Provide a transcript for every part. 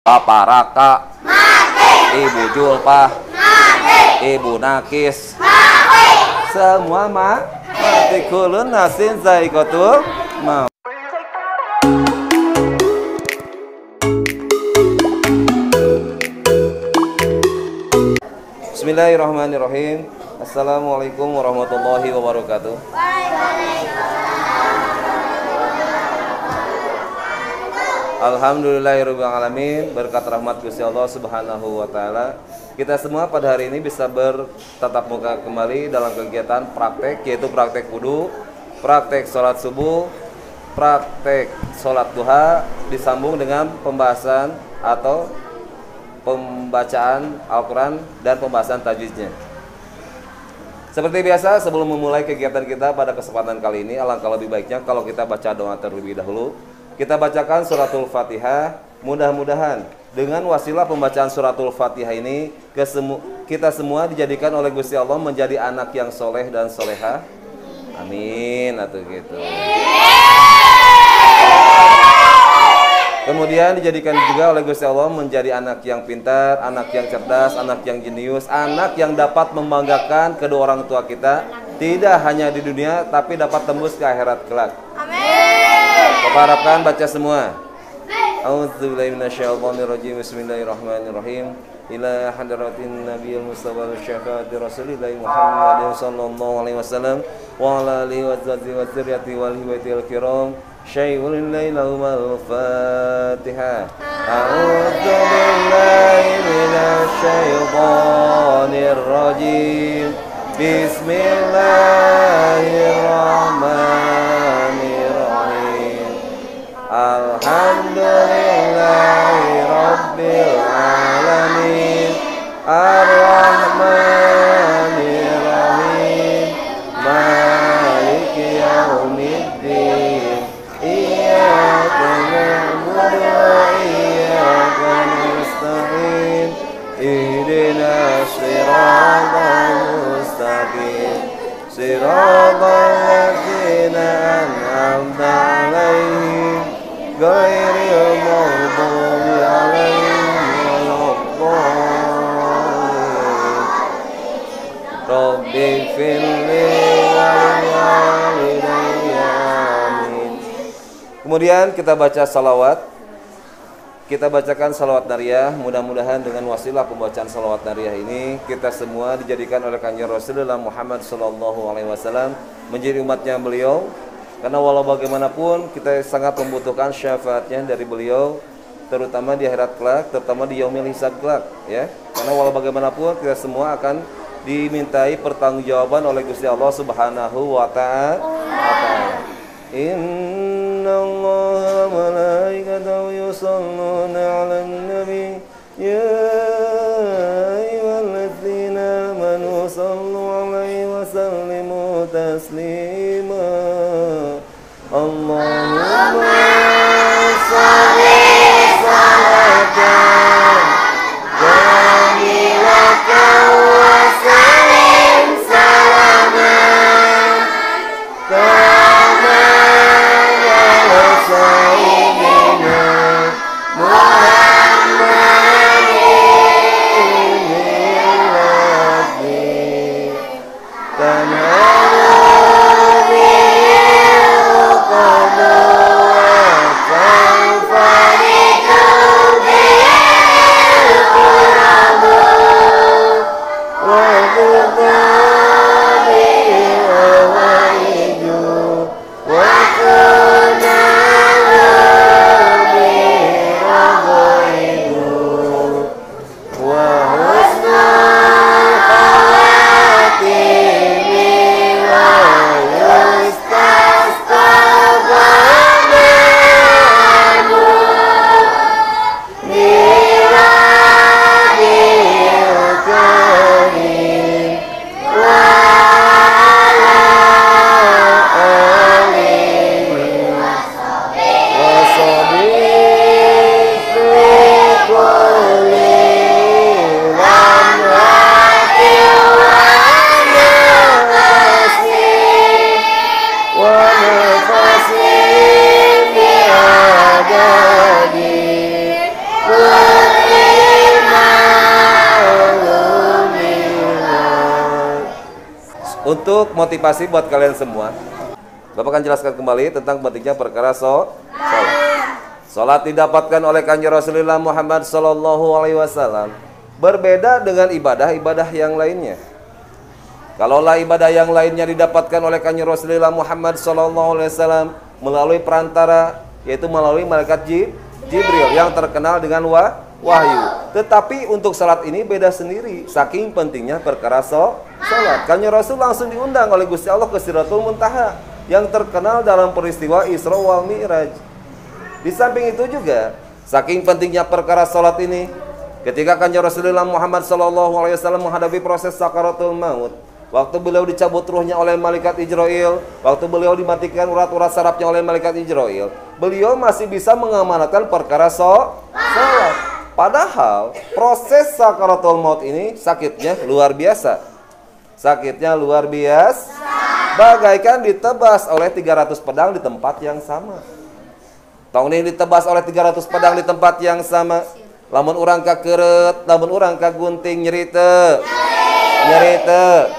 Bapak Raka, Ibu Julpah, Ibu Nakis, semua mati kulun nasin zaikotul mau. Bismillahirrahmanirrahim. Assalamualaikum warahmatullahi wabarakatuh. Alhamdulillahirrahmanirrahim. Berkat rahmat Gusti Allah Subhanahu wa Ta'ala, kita semua pada hari ini bisa bertatap muka kembali dalam kegiatan praktek, yaitu praktek wudu, praktek sholat subuh, praktek sholat duha, disambung dengan pembahasan atau pembacaan Al-Quran dan pembahasan tajwidnya. Seperti biasa, sebelum memulai kegiatan kita pada kesempatan kali ini, alangkah lebih baiknya kalau kita baca doa terlebih dahulu. Kita bacakan suratul Fatihah. Mudah-mudahan dengan wasilah pembacaan suratul Fatihah ini, kita semua dijadikan oleh Gusti Allah menjadi anak yang soleh dan soleha. Amin. Atau gitu. Kemudian dijadikan juga oleh Gusti Allah menjadi anak yang pintar, anak yang cerdas, anak yang jenius, anak yang dapat membanggakan kedua orang tua kita, tidak hanya di dunia tapi dapat tembus ke akhirat kelak. Amin. Bapak harapkan baca semua. A'udzubillahi minasyaitonirrajim. Bismillahirrahmanirrahim. Ila hadratin nabiyil mustafa wa syafaati rasulillahi Muhammadin sallallahu alaihi wasallam wa ala alihi wa sahbihi wa dzurriyyati wal hibatil kiram. Syai'ul lailal Fatihah. A'udzu billahi minasyaitonir rajim. Bismillahirrahmanirrahim. Alhamdulillahi rabbil alamin. Ar-Rahmanir Rahim. Maliki yaumiddin. Iyyaka na'budu wa iyyaka nasta'in. Ihdinas siratal mustaqim. Siratal ladzina an'amta 'alaihim ghairil maghdubi 'alaihim waladdallin. Rabbi firli wa walidayya. Amin. Kemudian kita baca salawat. Kita bacakan salawat nariyah. Mudah-mudahan dengan wasilah pembacaan salawat nariyah ini, kita semua dijadikan oleh Kanjeng Rasulullah Muhammad sallallahu alaihi wasallam menjadi umatnya beliau. Karena walau bagaimanapun kita sangat membutuhkan syafaatnya dari beliau, terutama di akhirat kelak, terutama di yaumil hisab kelak, ya. Karena walau bagaimanapun kita semua akan dimintai pertanggungjawaban oleh Gusti Allah Subhanahu wa Ta'ala. Innallaha wa malaikatahu yusholluna 'alan nabi ya ayyuhalladzina amanu shallu 'alaihi wa sallimu taslima. Allahumma shalli salatan jamilatan wa sallim salaman kama ala sayyidina Muhammadin untuk motivasi buat kalian semua, Bapak akan jelaskan kembali tentang pentingnya perkara sholat. Sholat didapatkan oleh Kanjeng Rasulullah Muhammad SAW berbeda dengan ibadah-ibadah yang lainnya. Kalaulah ibadah yang lainnya didapatkan oleh Kanjeng Rasulullah Muhammad SAW melalui perantara, yaitu melalui malaikat Jibril yang terkenal dengan wahyu. Tetapi untuk salat ini beda sendiri, saking pentingnya perkara salat. Kanjeng Rasul langsung diundang oleh Gusti Allah ke Sidratul Muntaha yang terkenal dalam peristiwa Isra wal Mi'raj. Di samping itu juga, saking pentingnya perkara salat ini, ketika Kanjeng Rasulullah Muhammad SAW menghadapi proses sakaratul maut, waktu beliau dicabut ruhnya oleh malaikat Israel, waktu beliau dimatikan urat-urat sarafnya oleh malaikat Israel, beliau masih bisa mengamanatkan perkara salat. Padahal proses sakaratul maut ini sakitnya luar biasa. Sakitnya luar biasa. Bagaikan ditebas oleh 300 pedang di tempat yang sama. Tahun ini ditebas oleh 300 pedang di tempat yang sama. Lamun urang ka keureut, lamun urang ka gunting nyeri teu. Nyeri teu.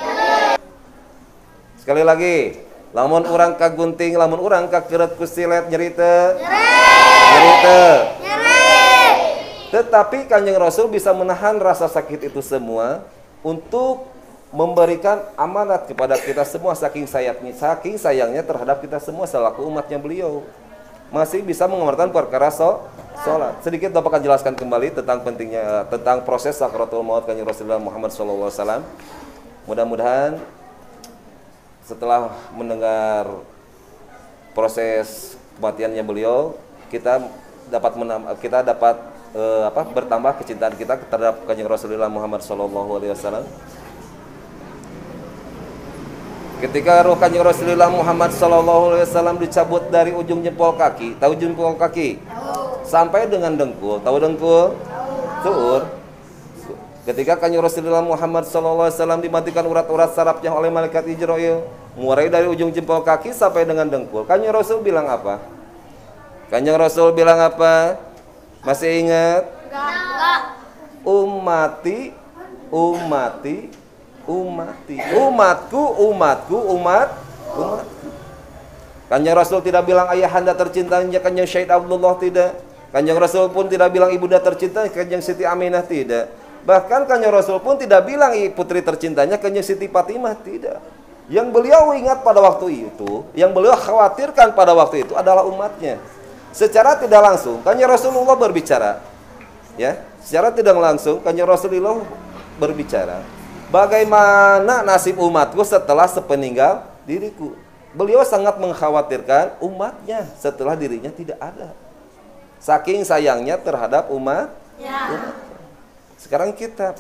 Sekali lagi, lamun urang ka gunting, lamun urang ka keureut ku silet nyeri teu. Nyeri teu. Tetapi Kanjeng Rasul bisa menahan rasa sakit itu semua untuk memberikan amanat kepada kita semua, saking sayangnya terhadap kita semua selaku umatnya beliau. Masih bisa mengamalkan perkara sholat. Sedikit Bapak akan jelaskan kembali tentang pentingnya, tentang proses sakaratul maut Kanjeng Rasulullah Muhammad SAW. Mudah-mudahan setelah mendengar proses kematiannya beliau, kita dapat bertambah kecintaan kita terhadap Kanjeng Rasulullah Muhammad SAW. Ketika roh Kanjeng Rasulullah Muhammad SAW dicabut dari ujung jempol kaki, tahu jempol kaki? Sampai dengan dengkul, tahu dengkul? Tuur. Ketika Kanjeng Rasulullah Muhammad SAW dimatikan urat-urat sarafnya oleh malaikat Israel, mulai dari ujung jempol kaki sampai dengan dengkul, Kanjeng Rasul bilang apa? Kanjeng Rasul bilang apa? Masih ingat? Enggak. Umatku. Kanjeng Rasul tidak bilang ayahanda tercintanya Kanjeng Syed Abdullah, tidak. Kanjeng Rasul pun tidak bilang ibunda tercintanya Kanjeng Siti Aminah, tidak. Bahkan Kanjeng Rasul pun tidak bilang putri tercintanya Kanjeng Siti Fatimah, tidak. Yang beliau ingat pada waktu itu, yang beliau khawatirkan pada waktu itu adalah umatnya. Secara tidak langsung Kanjeng Rasulullah berbicara, ya, secara tidak langsung Kanjeng Rasulullah berbicara, bagaimana nasib umatku setelah sepeninggal diriku. Beliau sangat mengkhawatirkan umatnya setelah dirinya tidak ada. Saking sayangnya terhadap umat. Sekarang kita,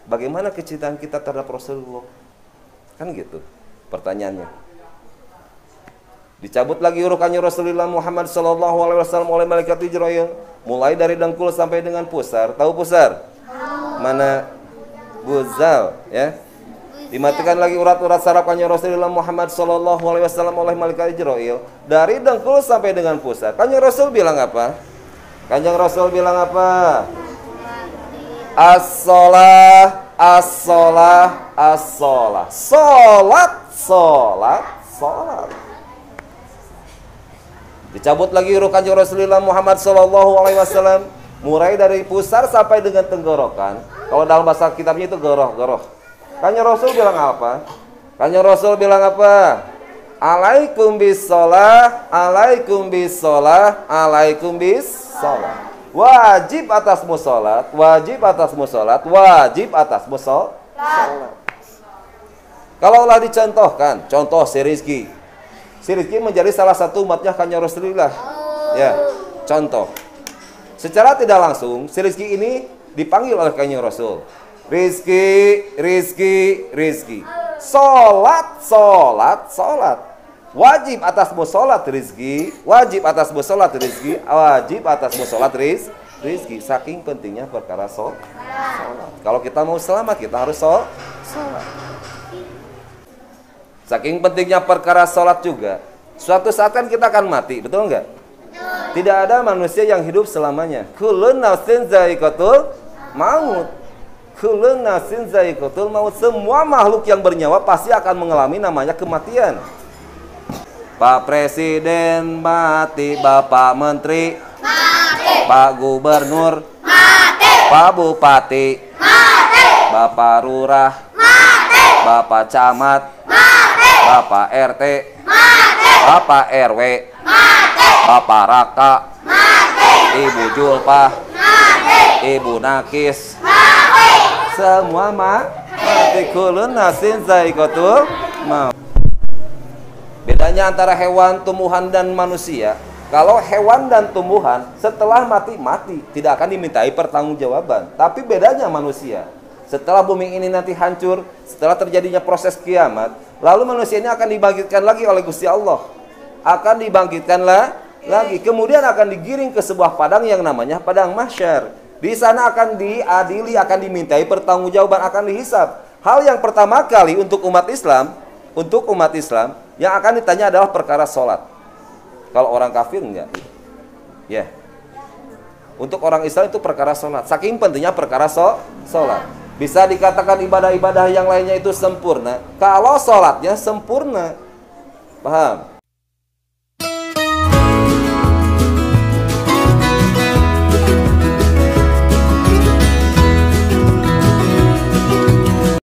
bagaimana kecintaan kita terhadap Rasulullah? Kan gitu pertanyaannya. Dicabut lagi ruh Kanjeng Rasulullah Muhammad SAW oleh malaikat Jibril, mulai dari dengkul sampai dengan pusar. Tahu pusar? Mana? Buzal, ya. Dimatikan lagi urat-urat saraf Kanjeng Rasulullah Muhammad SAW oleh malaikat Jibril, dari dengkul sampai dengan pusar. Kanjeng Rasul bilang apa? Kanjeng Rasul bilang apa? As-sholah, as-sholah, as-sholah. Sholat, sholat, sholat. Dicabut lagi ruh Kanjeng Rasulullah Muhammad SAW, mulai dari pusar sampai dengan tenggorokan. Kalau dalam bahasa kitabnya itu goroh. Kanjeng Rasul bilang apa? Kanjeng Rasul bilang apa? Alaikum bis-sholah, alaikum bis-sholah, alaikum bis-sholah. Wajib atasmu sholat, wajib atasmu sholat, wajib atasmu sholat. Kalaulah dicontohkan, contoh si Rizki. Si Rizki menjadi salah satu umatnya Kanjeng Rasulullah. Ya, contoh. Secara tidak langsung, si Rizki ini dipanggil oleh Kanjeng Rasul. Rizki, Rizki, Rizki. Sholat, sholat, sholat. Wajib atasmu sholat Rizki, wajib atasmu sholat Rizki, wajib atasmu sholat Rizki. Saking pentingnya perkara sholat. Kalau kita mau selamat, kita harus sholat. Saking pentingnya perkara sholat juga. Suatu saat kan kita akan mati, betul enggak? Tidak ada manusia yang hidup selamanya. Kullun nafsin za'iqatul maut. Kullu nafsin za'iqatul maut. Semua makhluk yang bernyawa pasti akan mengalami namanya kematian. Pak Presiden mati, Bapak Menteri mati, Pak Gubernur mati, Pak Bupati mati, Bapak Lurah mati, Bapak Camat mati, Bapak RT mati, Bapak RW mati, Bapak Raka mati, Ibu Julpah mati, Ibu Nakis mati. Semua mati. Kullu nafsin za'iqatul maut. Bedanya antara hewan, tumbuhan, dan manusia, kalau hewan dan tumbuhan setelah mati, tidak akan dimintai pertanggungjawaban. Tapi bedanya manusia, setelah bumi ini nanti hancur, setelah terjadinya proses kiamat, lalu manusia ini akan dibangkitkan lagi oleh Gusti Allah. Akan dibangkitkan lagi, kemudian akan digiring ke sebuah padang yang namanya padang mahsyar. Di sana akan diadili, akan dimintai pertanggungjawaban, akan dihisab. Hal yang pertama kali untuk umat Islam, yang akan ditanya adalah perkara sholat. Kalau orang kafir enggak. Ya. Untuk orang Islam itu perkara sholat. Saking pentingnya perkara sholat. Bisa dikatakan ibadah-ibadah yang lainnya itu sempurna kalau sholatnya sempurna. Paham?